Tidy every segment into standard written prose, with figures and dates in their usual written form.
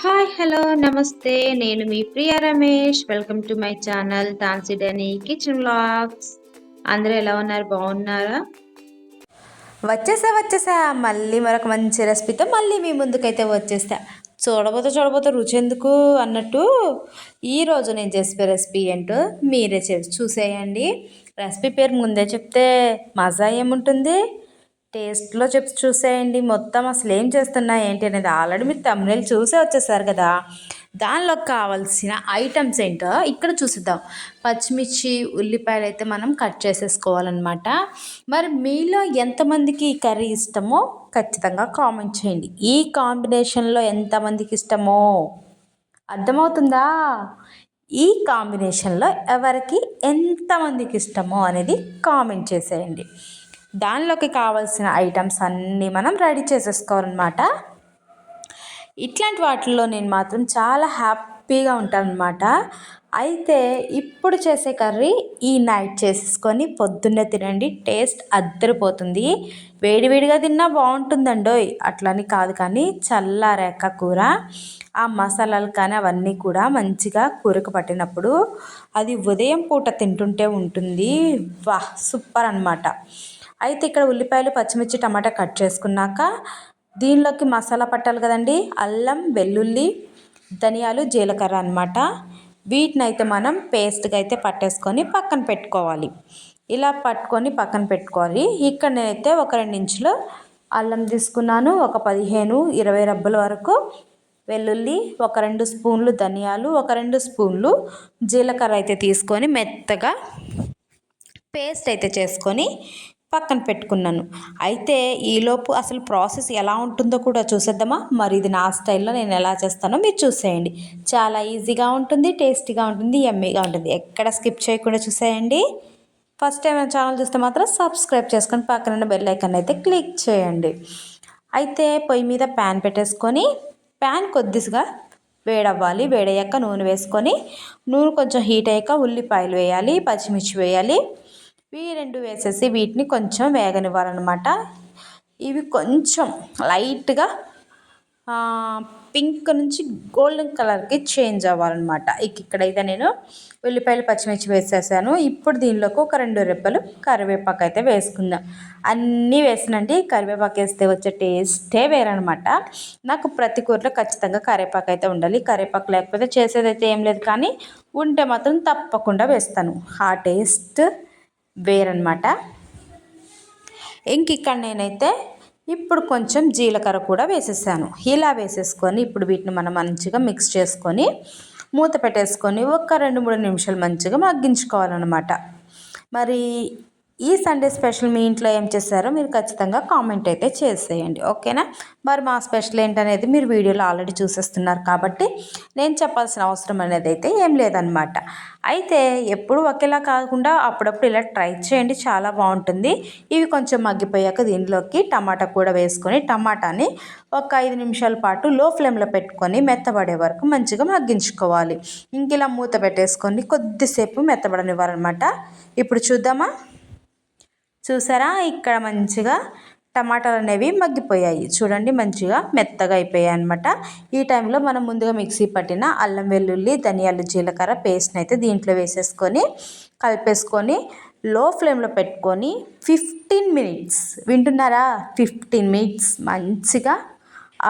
Hi hello namaste. నేను మీ Priya Ramesh. Welcome to my channel తాన్సిడని కిచెన్ వ్లాగ్స్. అందరూ ఎలా ఉన్నారు? బాగున్నారా? వచ్చేసా మళ్ళీ మరొక మంచి రెసిపీతో మళ్ళీ మీ ముందుకైతే వచ్చేస్తా. చూడబోతే రుచి ఎందుకు అన్నట్టు ఈరోజు నేను చేసే రెసిపీ ఏంటో మీరే చూసేయండి. రెసిపీ పేరు ముందే చెప్తే మజా ఏముంటుంది, టేస్ట్లో చెప్పి చూసేయండి. మొత్తం అసలు ఏం చేస్తున్నా ఏంటి అనేది ఆల్రెడీ మీరు తమిళ చూసే వచ్చేసారు కదా. దానిలో కావాల్సిన ఐటమ్స్ ఏంటో ఇక్కడ చూసిద్దాం. పచ్చిమిర్చి, ఉల్లిపాయలు అయితే మనం కట్ చేసేసుకోవాలన్నమాట. మరి మీలో ఎంతమందికి ఈ కర్రీ ఇష్టమో ఖచ్చితంగా కామెంట్ చేయండి. ఈ కాంబినేషన్లో ఎంతమందికి ఇష్టమో అర్థమవుతుందా? ఈ కాంబినేషన్లో ఎవరికి ఎంతమందికి ఇష్టమో అనేది కామెంట్ చేసేయండి. దానిలోకి కావాల్సిన ఐటమ్స్ అన్నీ మనం రెడీ చేసేసుకోవాలన్నమాట. ఇట్లాంటి వాటిల్లో నేను మాత్రం చాలా హ్యాపీగా ఉంటానన్నమాట. అయితే ఇప్పుడు చేసే కర్రీ ఈ నైట్ చేసేసుకొని పొద్దున్నే తినండి, టేస్ట్ అద్దరిపోతుంది. వేడివేడిగా తిన్నా బాగుంటుందండోయ్, అట్లని కాదు, కానీ చల్లారాక కూర ఆ మసాలాలు కానీ అవన్నీ కూడా మంచిగా కూరకు పట్టినప్పుడు అది ఉదయం పూట తింటుంటే ఉంటుంది. వాహ్, సూపర్ అన్నమాట. అయితే ఇక్కడ ఉల్లిపాయలు, పచ్చిమిర్చి, టమాటా కట్ చేసుకున్నాక దీనిలోకి మసాలా పట్టాలి కదండి. అల్లం, వెల్లుల్లి, ధనియాలు, జీలకర్ర అన్నమాట. వీటిని అయితే మనం పేస్ట్గా అయితే పట్టేసుకొని పక్కన పెట్టుకోవాలి. ఇలా పట్టుకొని పక్కన పెట్టుకోవాలి. ఇక్కడ నేనైతే ఒక 2 ఇంచులు అల్లం తీసుకున్నాను, ఒక 15-20 రబ్బల వరకు వెల్లుల్లి, ఒక 2 స్పూన్లు ధనియాలు, ఒక 2 స్పూన్లు జీలకర్ర అయితే తీసుకొని మెత్తగా పేస్ట్ అయితే చేసుకొని పక్కన పెట్టుకున్నాను. అయితే ఈలోపు అసలు ప్రాసెస్ ఎలా ఉంటుందో కూడా చూసేద్దామా. మరి ఇది నా స్టైల్లో నేను ఎలా చేస్తానో మీరు చూసేయండి. చాలా ఈజీగా ఉంటుంది, టేస్టీగా ఉంటుంది, యమ్మీగా ఉంటుంది. ఎక్కడ స్కిప్ చేయకుండా చూసేయండి. ఫస్ట్ టైం నా ఛానల్ చూస్తే మాత్రం సబ్స్క్రైబ్ చేసుకొని పక్కన బెల్ ఐకాన్ అయితే క్లిక్ చేయండి. అయితే పొయ్యి మీద ప్యాన్ పెట్టేసుకొని ప్యాన్ కొద్దిగా వేడవ్వాలి. వేడయ్యాక నూనె వేసుకొని నూనె కొంచెం హీట్ అయ్యాక ఉల్లిపాయలు వేయాలి, పచ్చిమిర్చి వేయాలి. ఇవి 2 వేసేసి వీటిని కొంచెం వేగనివ్వాలన్నమాట. ఇవి కొంచెం లైట్గా పింక్ నుంచి గోల్డెన్ కలర్కి చేంజ్ అవ్వాలన్నమాట. ఇక్కడైతే నేను ఉల్లిపాయలు, పచ్చిమిర్చి వేసేసాను. ఇప్పుడు దీనిలోకి ఒక 2 రెబ్బలు కరివేపాకు అయితే వేసుకుందాం. అన్నీ వేసినండి. కరివేపాకు వేస్తే వచ్చే టేస్టే వేరనమాట. నాకు ప్రతి కూరలో ఖచ్చితంగా కరివేపాకు అయితే ఉండాలి. కరివేపాకు లేకపోతే చేసేదైతే ఏం లేదు, కానీ ఉంటే మాత్రం తప్పకుండా వేస్తాను. ఆ టేస్ట్ వేరనమాట. ఇక్కడ నేనైతే ఇప్పుడు కొంచెం జీలకర్ర కూడా వేసేసాను. ఇలా వేసేసుకొని ఇప్పుడు వీటిని మనం మంచిగా మిక్స్ చేసుకొని మూత పెట్టేసుకొని ఒక 2-3 నిమిషాలు మంచిగా మగ్గించుకోవాలన్నమాట. మరి ఈ సండే స్పెషల్ మీ ఇంట్లో ఏం చేశారో మీరు ఖచ్చితంగా కామెంట్ అయితే చేసేయండి, ఓకేనా. మరి మా స్పెషల్ ఏంటనేది మీరు వీడియోలో ఆల్రెడీ చూసేస్తున్నారు కాబట్టి నేను చెప్పాల్సిన అవసరం అనేది అయితే ఏం లేదనమాట. అయితే ఎప్పుడు ఒకేలా కాకుండా అప్పుడప్పుడు ఇలా ట్రై చేయండి, చాలా బాగుంటుంది. ఇవి కొంచెం మగ్గిపోయాక దీనిలోకి టమాటా కూడా వేసుకొని టమాటాని ఒక 5 నిమిషాల పాటు లో ఫ్లేమ్లో పెట్టుకొని మెత్తబడే వరకు మంచిగా మగ్గించుకోవాలి. ఇలా మూత పెట్టేసుకొని కొద్దిసేపు మెత్తబడనివ్వాలన్నమాట. ఇప్పుడు చూద్దామా. చూసారా, ఇక్కడ మంచిగా టమాటాలు అనేవి మగ్గిపోయాయి. చూడండి, మంచిగా మెత్తగా అయిపోయాయి అనమాట. ఈ టైంలో మనం ముందుగా మిక్సీ పట్టిన అల్లం, వెల్లుల్లి, ధనియాలు, జీలకర్ర పేస్ట్ని అయితే దీంట్లో వేసేసుకొని కలిపేసుకొని లో ఫ్లేమ్లో పెట్టుకొని 15 మినిట్స్, వింటున్నారా, 15 మినిట్స్ మంచిగా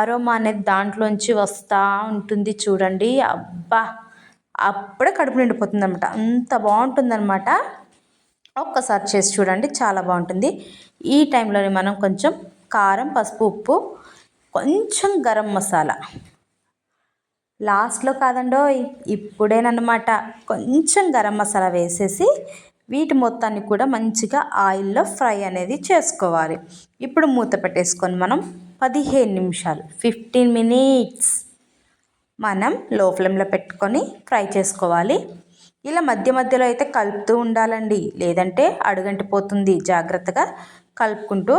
అరోమా అనేది దాంట్లోంచి వస్తూ ఉంటుంది. చూడండి, అబ్బా, అప్పుడే కడుపు నిండిపోతుంది అనమాట. అంత బాగుంటుందన్నమాట. ఒక్కసారి చేసి చూడండి, చాలా బాగుంటుంది. ఈ టైంలోనే మనం కొంచెం కారం, పసుపు, ఉప్పు, కొంచెం గరం మసాలా లాస్ట్లో కాదండోయ్, ఇప్పుడేనమాట కొంచెం గరం మసాలా వేసేసి వీటి మొత్తాన్ని కూడా మంచిగా ఆయిల్లో ఫ్రై అనేది చేసుకోవాలి. ఇప్పుడు మూత పెట్టేసుకొని మనం 15 నిమిషాలు 15 మినిట్స్ మనం లో ఫ్లేమ్లో పెట్టుకొని ఫ్రై చేసుకోవాలి. ఇలా మధ్య మధ్యలో అయితే కలుపుతూ ఉండాలండి, లేదంటే అడుగంటిపోతుంది. జాగ్రత్తగా కలుపుకుంటూ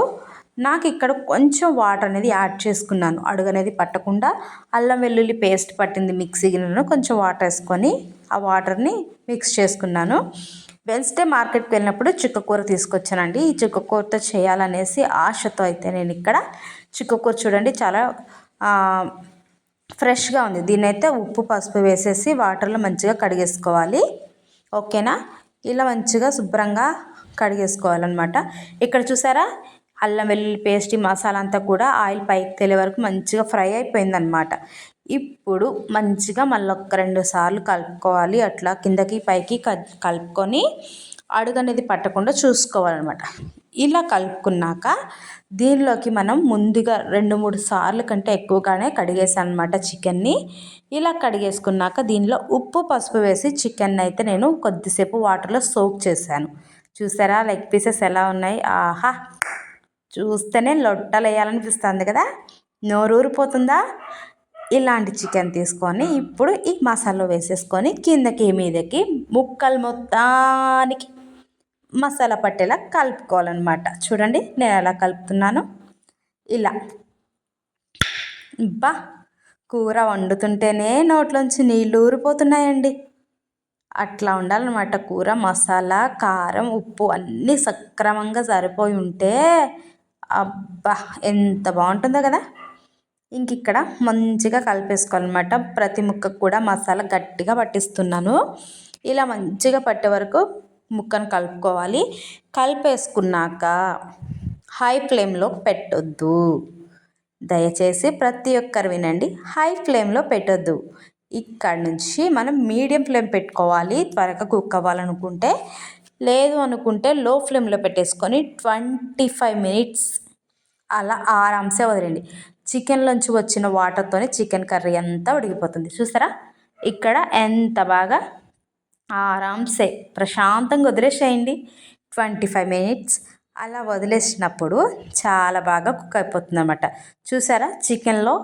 నాకు ఇక్కడ కొంచెం వాటర్ అనేది యాడ్ చేసుకున్నాను, అడుగు అనేది పట్టకుండా. అల్లం వెల్లుల్లి పేస్ట్ పట్టింది మిక్సీ గిన్నెలో కొంచెం వాటర్ వేసుకొని ఆ వాటర్ని మిక్స్ చేసుకున్నాను. వెన్స్డే మార్కెట్కి వెళ్ళినప్పుడు చుక్కకూర తీసుకొచ్చానండి. ఈ చుక్కకూరతో చేయాలనేసి ఆశతో అయితే నేను ఇక్కడ చుక్కకూర చూడండి చాలా ఫ్రెష్గా ఉంది. దీన్నైతే ఉప్పు పసుపు వేసేసి వాటర్లో మంచిగా కడిగేసుకోవాలి. ఓకేనా? ఇలా మంచిగా శుభ్రంగా కడిగేసుకోవాలన్నమాట. ఇక్కడ చూసారా, అల్లం వెల్లుల్లి పేస్ట్ మసాలా అంతా కూడా ఆయిల్ పైకి తేలే వరకు మంచిగా ఫ్రై అయిపోయిందనమాట. ఇప్పుడు మంచిగా మళ్ళీ ఒక 2 సార్లు కలుపుకోవాలి. అట్లా కిందకి పైకి కలుపుకొని అడుగు అనేది పట్టకుండా చూసుకోవాలన్నమాట. ఇలా కలుపుకున్నాక దీనిలోకి మనం ముందుగా 2-3 సార్లు కంటే ఎక్కువగానే కడిగేసాను అనమాట చికెన్ని. ఇలా కడిగేసుకున్నాక దీనిలో ఉప్పు పసుపు వేసి చికెన్ అయితే నేను కొద్దిసేపు వాటర్లో సోక్ చేశాను. చూసారా లెగ్ పీసెస్ ఎలా ఉన్నాయి? ఆహా, చూస్తేనే లొట్టలు వేయాలనిపిస్తుంది కదా, నోరూరిపోతుందా? ఇలాంటి చికెన్ తీసుకొని ఇప్పుడు ఈ మసాలా వేసేసుకొని కిందకి మీదకి ముక్కలు మొత్తానికి మసాలా పట్టేలా కలుపుకోవాలన్నమాట. చూడండి నేను ఎలా కలుపుతున్నాను. ఇలా బా, కూర వండుతుంటేనే నోట్లోంచి నీళ్ళు ఊరిపోతున్నాయండి. అట్లా ఉండాలన్నమాట కూర. మసాలా కారం ఉప్పు అన్నీ సక్రమంగా సరిపోయి ఉంటే అబ్బా ఎంత బాగుంటుందో కదా. ఇంక ఇక్కడ మంచిగా కలిపేసుకోవాలన్నమాట. ప్రతి ముక్కకు కూడా మసాలా గట్టిగా పట్టిస్తున్నాను. ఇలా మంచిగా పట్టే వరకు ముక్కను కలుపుకోవాలి. కలిపేసుకున్నాక హై ఫ్లేమ్లో పెట్టొద్దు. దయచేసి ప్రతి ఒక్కరు వినండి, హై ఫ్లేమ్లో పెట్టొద్దు. ఇక్కడ నుంచి మనం మీడియం ఫ్లేమ్ పెట్టుకోవాలి త్వరగా కుక్ అవ్వాలనుకుంటే. లేదు అనుకుంటే లో ఫ్లేమ్లో పెట్టేసుకొని 25 మినిట్స్ అలా ఆరామ్సే వదిలేండి. చికెన్లోంచి వచ్చిన వాటర్తోనే చికెన్ కర్రీ అంతా ఉడికిపోతుంది. చూసారా ఇక్కడ ఎంత బాగా ఆరామ్సే ప్రశాంతంగా వదిలేసేయండి. 25 మినిట్స్ అలా వదిలేసినప్పుడు చాలా బాగా కుక్ అయిపోతుంది అన్నమాట. చూసారా చికెన్లో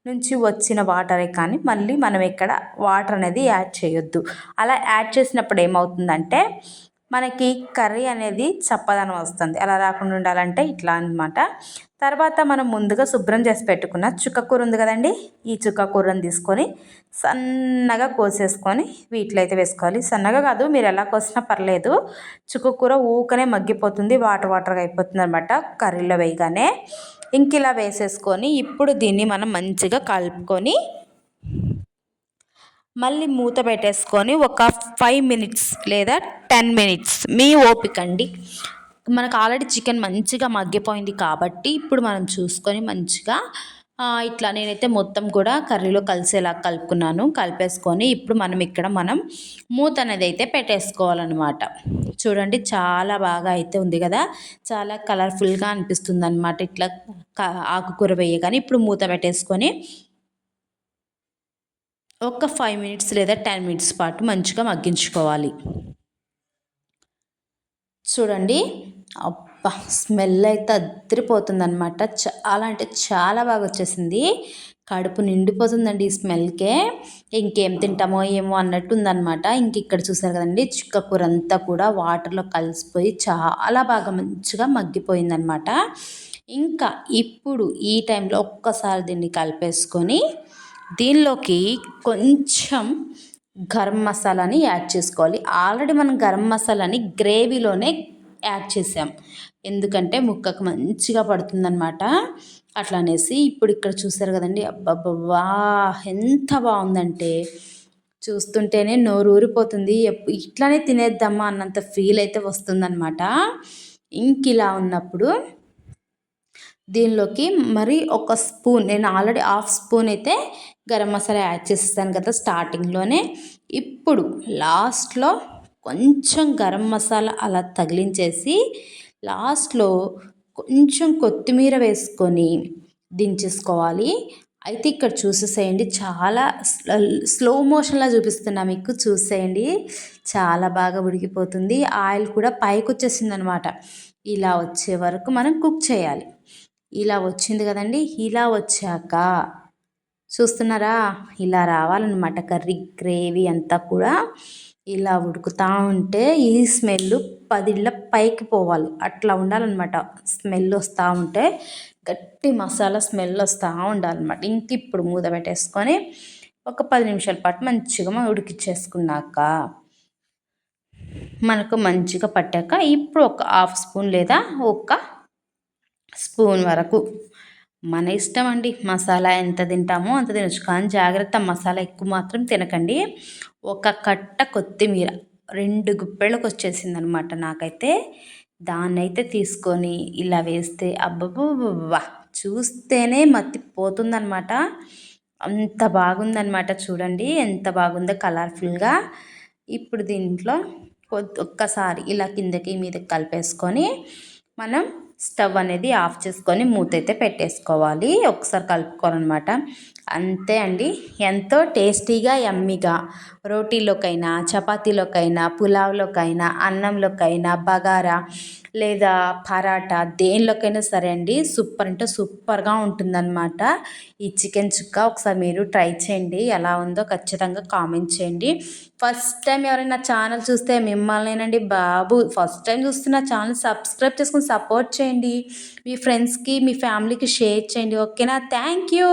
నుంచి వచ్చిన వాటరే, కానీ మళ్ళీ మనం ఇక్కడ వాటర్ అనేది యాడ్ చేయొద్దు. అలా యాడ్ చేసినప్పుడు ఏమవుతుందంటే మనకి కర్రీ అనేది చప్పదనం వస్తుంది. అలా రాకుండా ఉండాలంటే ఇట్లా అన్నమాట. తర్వాత మనం ముందుగా శుభ్రం చేసి పెట్టుకున్న చుక్కకూర ఉంది కదండి, ఈ చుక్కకూరని తీసుకొని సన్నగా కోసేసుకొని వీటిలో అయితే వేసుకోవాలి. సన్నగా కాదు, మీరు ఎలా కోసినా పర్లేదు. చుక్కకూర ఊకనే మగ్గిపోతుంది, వాటర్గా అయిపోతుంది అనమాట కర్రీలో వేయగానే. ఇంక ఇలా వేసేసుకొని ఇప్పుడు దీన్ని మనం మంచిగా కలుపుకొని మళ్ళీ మూత పెట్టేసుకొని ఒక 5 మినిట్స్ లేదా 10 మినిట్స్ మీ ఓపిక అండి. మనకు ఆల్రెడీ చికెన్ మంచిగా మగ్గిపోయింది కాబట్టి ఇప్పుడు మనం చూసుకొని మంచిగా ఇట్లా నేనైతే మొత్తం కూడా కర్రీలో కలిసేలా కలుపుకున్నాను. కలిపేసుకొని ఇప్పుడు మనం మూత అనేది అయితే పెట్టేసుకోవాలన్నమాట. చూడండి చాలా బాగా అయితే ఉంది కదా, చాలా కలర్ఫుల్గా అనిపిస్తుంది అనమాట ఇట్లా ఆకుకూర వేయగానే. ఇప్పుడు మూత పెట్టేసుకొని ఒక 5 మినిట్స్ లేదా 10 మినిట్స్ పాటు మంచిగా మగ్గించుకోవాలి. చూడండి అబ్బా, స్మెల్ అయితే అదిరిపోతుంది అనమాట. చాలా అంటే చాలా బాగా వచ్చేసింది. కడుపు నిండిపోతుందండి ఈ స్మెల్కే. ఇంకేం తింటామో ఏమో అన్నట్టు ఉందన్నమాట. ఇంక ఇక్కడ చూసారు కదండి, చుక్కకూర అంతా కూడా వాటర్లో కలిసిపోయి చాలా బాగా మంచిగా మగ్గిపోయిందనమాట. ఇంకా ఇప్పుడు ఈ టైంలో ఒక్కసారి దీన్ని కలిపేసుకొని దీనిలోకి కొంచెం గరం మసాలాని యాడ్ చేసుకోవాలి. ఆల్రెడీ మనం గరం మసాలాని గ్రేవీలోనే యాడ్ చేసాం, ఎందుకంటే ముక్కకు మంచిగా పడుతుందన్నమాట. అట్లా అనేసి ఇప్పుడు ఇక్కడ చూసారు కదండి, అబ్బబ్బా ఎంత బాగుందంటే చూస్తుంటేనే నోరు ఊరిపోతుంది. ఇట్లానే తినేద్దామా అన్నంత ఫీల్ అయితే వస్తుందన్నమాట. ఇంక ఇలా ఉన్నప్పుడు దీనిలోకి మరి ఒక స్పూన్, నేను ఆల్రెడీ హాఫ్ స్పూన్ అయితే గరం మసాలా యాడ్ చేసేసాను కదా స్టార్టింగ్లోనే. ఇప్పుడు లాస్ట్లో కొంచెం గరం మసాలా అలా తగిలించేసి లాస్ట్లో కొంచెం కొత్తిమీర వేసుకొని దించేసుకోవాలి. అయితే ఇక్కడ చూసేసేయండి, చాలా స్లో మోషన్లో చూపిస్తున్నా మీకు, చూసేయండి చాలా బాగా ఉడికిపోతుంది. ఆయిల్ కూడా పైకి వచ్చేసింది అనమాట. ఇలా వచ్చే వరకు మనం కుక్ చేయాలి. ఇలా వచ్చింది కదండి, ఇలా వచ్చాక చూస్తున్నారా, ఇలా రావాలన్నమాట కర్రీ గ్రేవీ అంతా కూడా. ఇలా ఉడుకుతూ ఉంటే ఈ స్మెల్ 10 ఇళ్ళ పైకి పోవాలి, అట్లా ఉండాలన్నమాట. స్మెల్ వస్తూ ఉంటే గట్టి మసాలా స్మెల్ వస్తూ ఉండాలన్నమాట. ఇంక ఇప్పుడు మూత పెట్టేసుకొని ఒక 10 నిమిషాల పాటు మంచిగా ఉడికిచ్చేసుకున్నాక మనకు మంచిగా పట్టాక ఇప్పుడు ఒక హాఫ్ స్పూన్ లేదా ఒక స్పూన్ వరకు మన ఇష్టం అండి. మసాలా ఎంత తింటామో అంత తినొచ్చు. కానీ జాగ్రత్త, మసాలా ఎక్కువ మాత్రం తినకండి. ఒక కట్ట కొత్తిమీర 2 గుప్పెళ్ళకొచ్చేసిందనమాట నాకైతే. దాన్నైతే తీసుకొని ఇలా వేస్తే అబ్బబ్బబ్బబ్బా! చూస్తేనే మతిపోతుందనమాట. అంత బాగుందనమాట చూడండి. ఎంత బాగుందో కలర్‌ఫుల్‌గా. ఇప్పుడు దీంట్లో ఒక్కసారి ఇలా కిందకి మీదకి కలిపేసుకొని మనం స్టవ్ అనేది ఆఫ్ చేసుకొని మూతైతే పెట్టేసుకోవాలి. ఒకసారి కలుపుకోవాలనమాట. అంతే అండి. ఎంతో టేస్టీగా, యమ్మీగా రోటీలోకైనా, చపాతీలోకైనా, పులావ్‌లోకైనా, అన్నంలోకైనా, బగారా లేదా పరాటా దేనిలోకైనా సరే అండి సూపర్ అంటే సూపర్‌గా ఉంటుందన్నమాట. ఈ చికెన్ చుక్క ఒకసారి మీరు ట్రై చేయండి. ఎలా ఉందో ఖచ్చితంగా కామెంట్ చేయండి. ఫస్ట్ టైం ఎవరైనా నా ఛానల్ చూస్తే మిమ్మల్నేనండి బాబు. ఫస్ట్ టైం చూస్తున్న ఛానల్ సబ్స్క్రైబ్ చేసుకొని సపోర్ట్ చేయండి. మీ ఫ్రెండ్స్‌కి, మీ ఫ్యామిలీకి షేర్ చేయండి. ఓకేనా? Thank you.